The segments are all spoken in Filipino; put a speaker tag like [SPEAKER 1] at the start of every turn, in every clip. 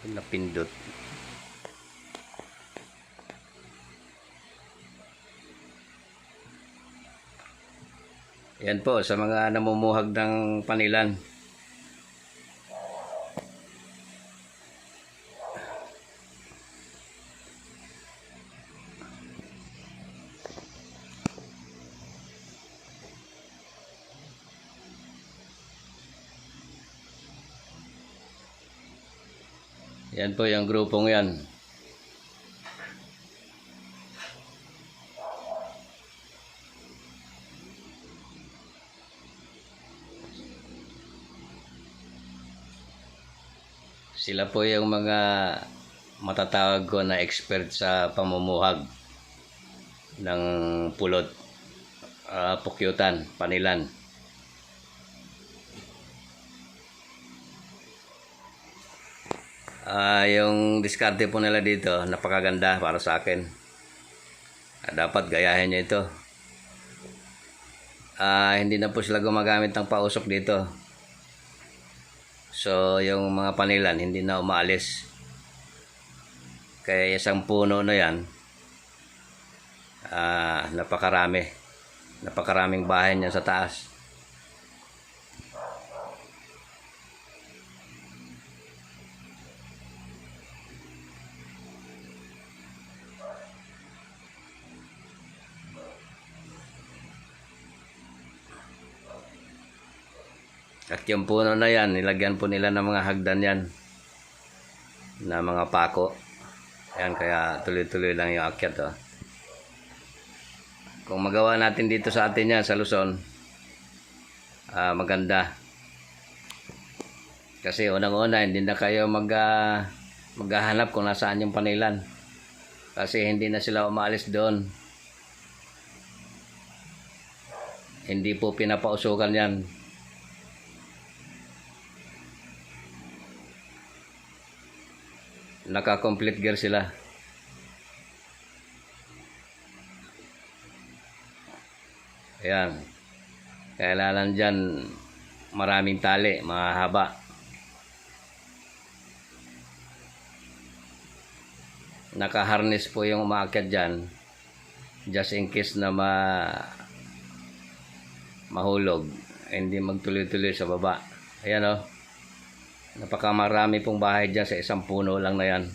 [SPEAKER 1] Napindot. Yan po sa mga namumuhag ng panilan. Yan po yung grupong yan. Sila po yung mga matatawag ko na expert sa pamumuhag ng pulot, pukyutan, panilan. Yung diskarte po nila dito, napakaganda para sa akin. Dapat gayahin nyo ito. Hindi na po sila gumagamit ng pausok dito. So, yung mga panilan, hindi na umaalis. Kaya isang puno na yan, napakarami. Napakaraming bahay niyan sa taas. At yung puno na yan, nilagyan po nila ng mga hagdan yan na mga pako. Ayan, kaya tuloy-tuloy lang yung akyat. Oh. Kung magawa natin dito sa atin yan, sa Luzon, maganda. Kasi unang-una, hindi na kayo maghahanap kung nasaan yung panilan. Kasi hindi na sila umaalis doon. Hindi po pinapausukan yan. Naka-complete gear sila. Ayan. Kailangan dyan maraming tali, mahaba. Naka-harness po yung umaakyat dyan. Just in case na mahulog. Hindi magtuloy-tuloy sa baba. Ayan o. Napakamarami pong bahay dyan sa isang puno lang na yan.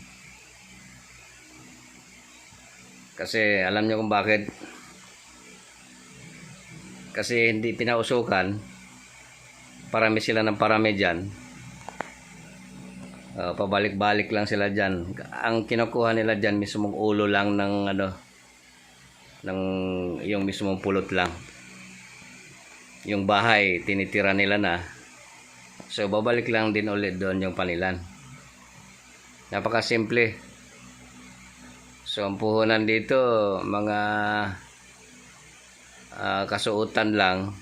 [SPEAKER 1] Kasi alam nyo kung bakit. Kasi hindi pinausukan. Parami sila ng parami dyan. Pabalik-balik lang sila dyan. Ang kinukuha nila dyan mismong ulo lang ng yung mismong pulot lang. Yung bahay tinitira nila na. So, babalik lang din ulit doon yung panilan. Napakasimple. So, ang puhunan dito, mga kasuotan lang.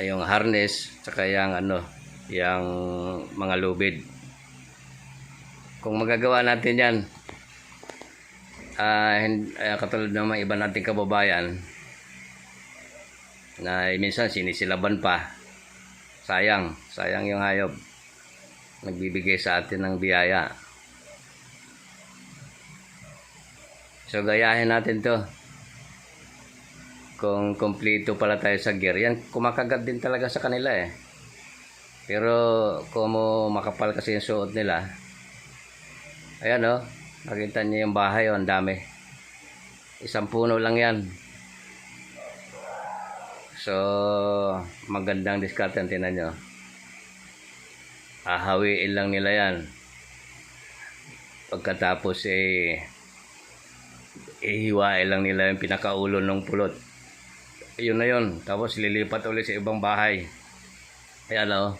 [SPEAKER 1] Yung harness, saka yung yung mga lubid. Kung magagawa natin yan, katulad ng mga iba nating kababayan, na minsan sinisilaban pa. Sayang yung hayop. Nagbibigay sa atin ng biyaya. So gayahin natin to. Kung kompleto pala tayo sa gear, yan kumakagat din talaga sa kanila eh. Pero kung makapal kasi yung suot nila, ayan o, nakita niyo yung bahay o, ang dami. Isang puno lang yan. So, magandang diskarte ang tinan nyo. Hahawiin lang nila yan. Pagkatapos ihiwain lang nila yung pinakaulo ng pulot. Yun na yun. Tapos lilipat ulit sa ibang bahay. Ayan o.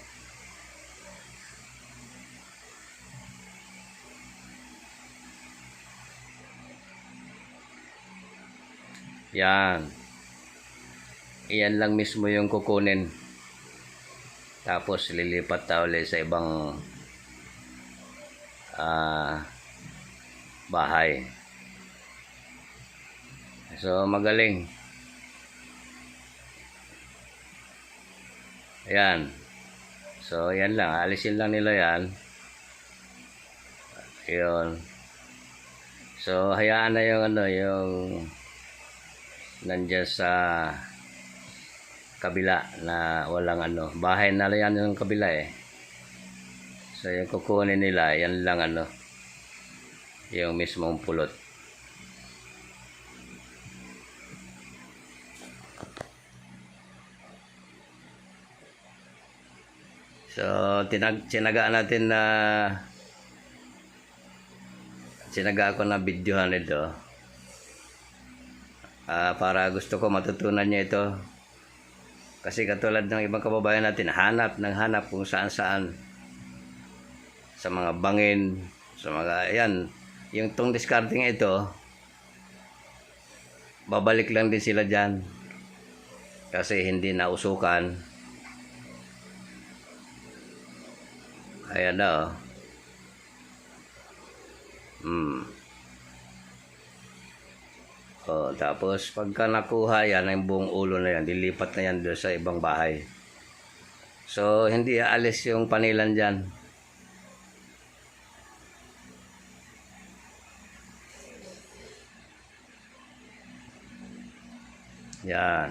[SPEAKER 1] Yan. Iyan lang mismo yung kukunin. Tapos lilipat na ulit sa ibang bahay. So magaling. Ayan. So yan lang. Alisin lang nila yan. Yun. So, hayaan na yung yung nandiyan sa kabila na walang bahay na yan yung kabila eh. So, yung kukunin nila, yan lang yung mismong pulot. So, sinagaan natin na sinaga ako na videohan ito para gusto ko matutunan nyo ito, kasi katulad ng ibang kababayan natin hanap kung saan sa mga bangin, sa mga yung tong discarding ito, babalik lang din sila dyan kasi hindi nausukan. Ayan na tapos pagka nakuha yan, yung buong ulo na yan, dilipat na yan doon sa ibang bahay. So, hindi aalis yung panilan dyan. Yan.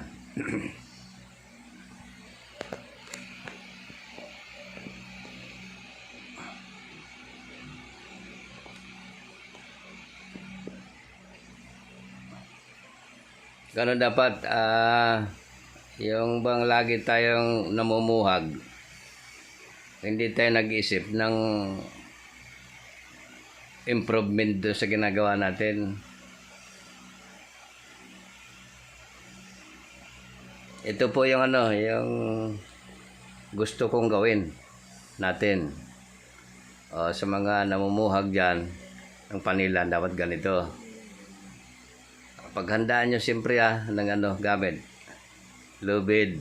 [SPEAKER 1] Ganun dapat yung bang lagi tayong namumuhag, hindi tayo nag-isip ng improvement doon sa ginagawa natin. Ito po yung yung gusto kong gawin natin. Sa mga namumuhag dyan ng panilan, dapat ganito. Paghandaan nyo siyempre ng gamit, lubid,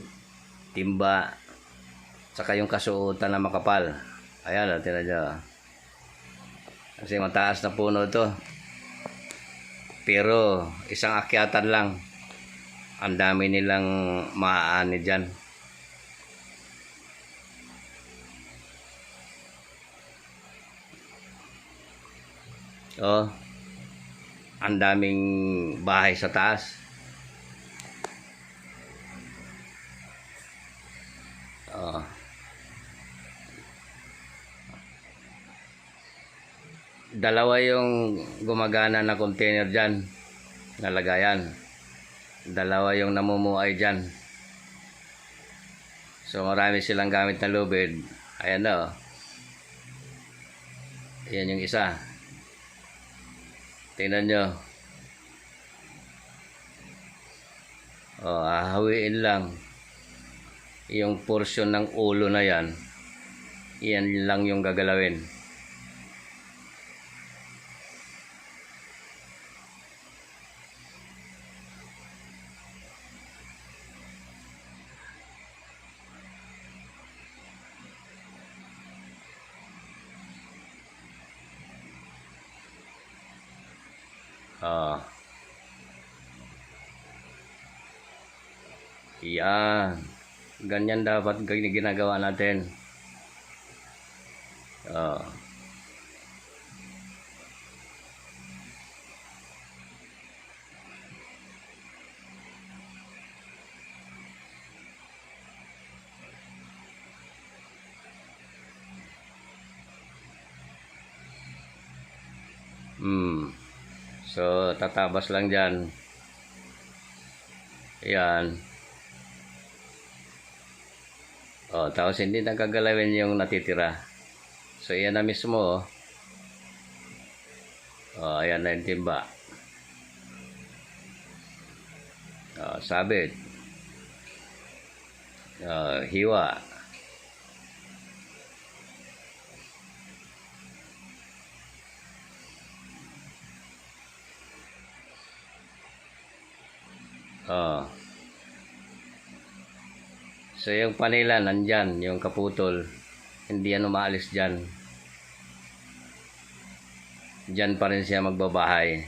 [SPEAKER 1] timba, saka yung kasuotan na makapal. Ayan tinan nyo. Kasi mataas na puno ito, pero isang akyatan lang, ang dami nilang maaani dyan. Ang daming bahay sa taas. Dalawa yung gumagana na container dyan, nalagayan. Dalawa yung namumuhay dyan. So marami silang gamit na lubid. Ayan na Ayan yung isa. Tingnan nyo. Hahawiin lang yung portion ng ulo na yan. Yan lang yung gagalawin. Yan. Ganyan dapat ginagawa natin. So, tatabas lang dyan. Ayan. Tapos hindi nagagalawin yung natitira. So, yan na mismo. Ayan na yung timba. Sabit. Hiwa. So yung panila nandyan, yung kaputol, hindi yan umaalis dyan. Dyan pa rin siya magbabahay.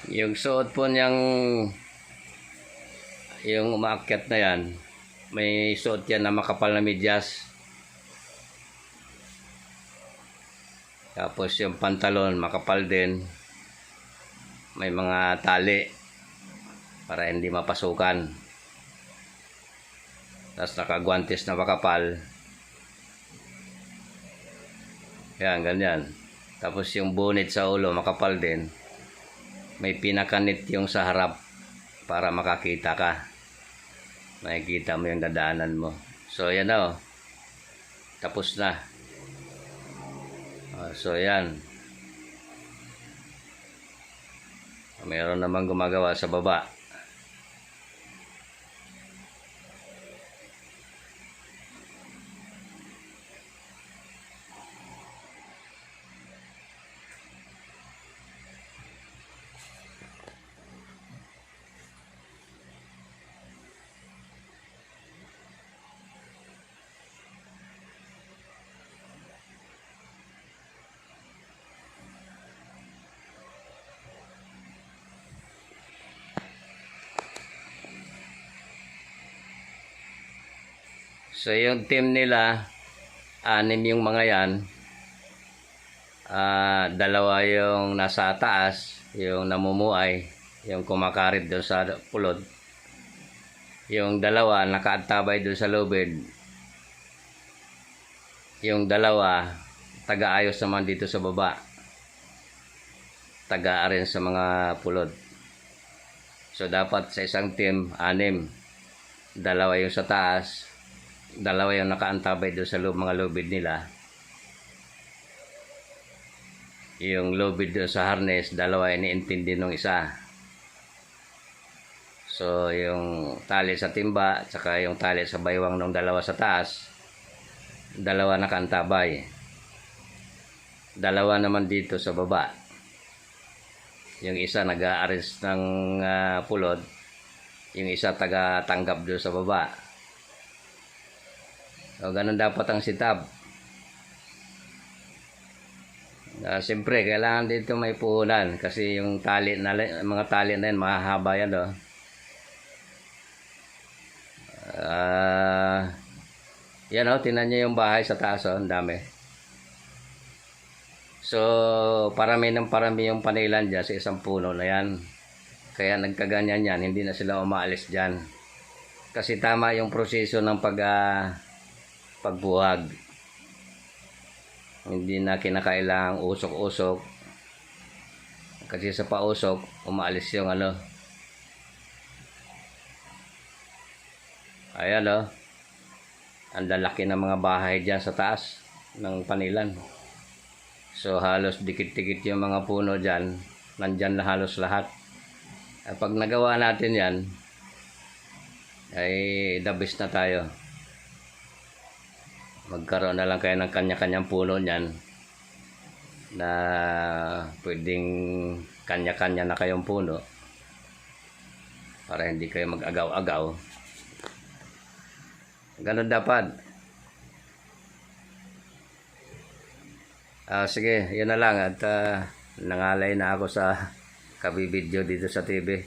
[SPEAKER 1] Yung suot po niyang, yung umaakyat na yan, may suot yan na makapal na medyas. Tapos yung pantalon makapal din. May mga tali para hindi mapasukan. Tapos nakagwantes na makapal. Yan, ganyan. Tapos yung bonnet sa ulo makapal din. May pinakanit yung sa harap para makakita ka. Makikita mo yung dadaanan mo. So yan na, oh. Tapos na. So yan. Meron namang gumagawa sa baba. So yung team nila, 6 yung mga yan. Dalawa yung nasa taas, yung namumuhay, yung kumakarit doon sa pulod. Yung dalawa nakaantabay doon sa lubid. Yung dalawa taga-ayos naman dito sa baba. Taga-arin sa mga pulod. So dapat sa isang team, 6. Dalawa yung sa taas, dalawa yung nakaantabay doon sa mga lubid nila. Yung lubid doon sa harness, dalawa iniintindi nung isa. So yung tali sa timba tsaka yung tali sa baywang ng dalawa sa taas, dalawa nakaantabay. Dalawa naman dito sa baba. Yung isa nag-a-arrange ng pulod, yung isa taga-tanggap doon sa baba. So, ganun dapat ang setup. Siyempre, kailangan dito may puhunan kasi yung tali na, mga tali na yan, mahahaba yan, oh. Yan, oh, tingnan nyo yung bahay sa taas, oh, ang dami. So, parami yung panilan dyan sa isang puno na yan. Kaya nagkaganyan yan, hindi na sila umaalis dyan. Kasi tama yung proseso ng pagbuhag. Hindi na kinakailangang usok-usok. Kasi sa pausok, umaalis yung ano. Ayan, oh. Ang lalaki ng mga bahay dyan sa taas ng panilan. So halos dikit-dikit yung mga puno dyan. Nandyan na halos lahat. At pag nagawa natin yan, ay the best na tayo. Magkaroon na lang kayo ng kanya-kanyang puno niyan na pwedeng kanya-kanya na kayong puno para hindi kayo mag-agaw-agaw. Ganun dapat. Sige, yun na lang at nangalay na ako sa kabibidyo dito sa TV.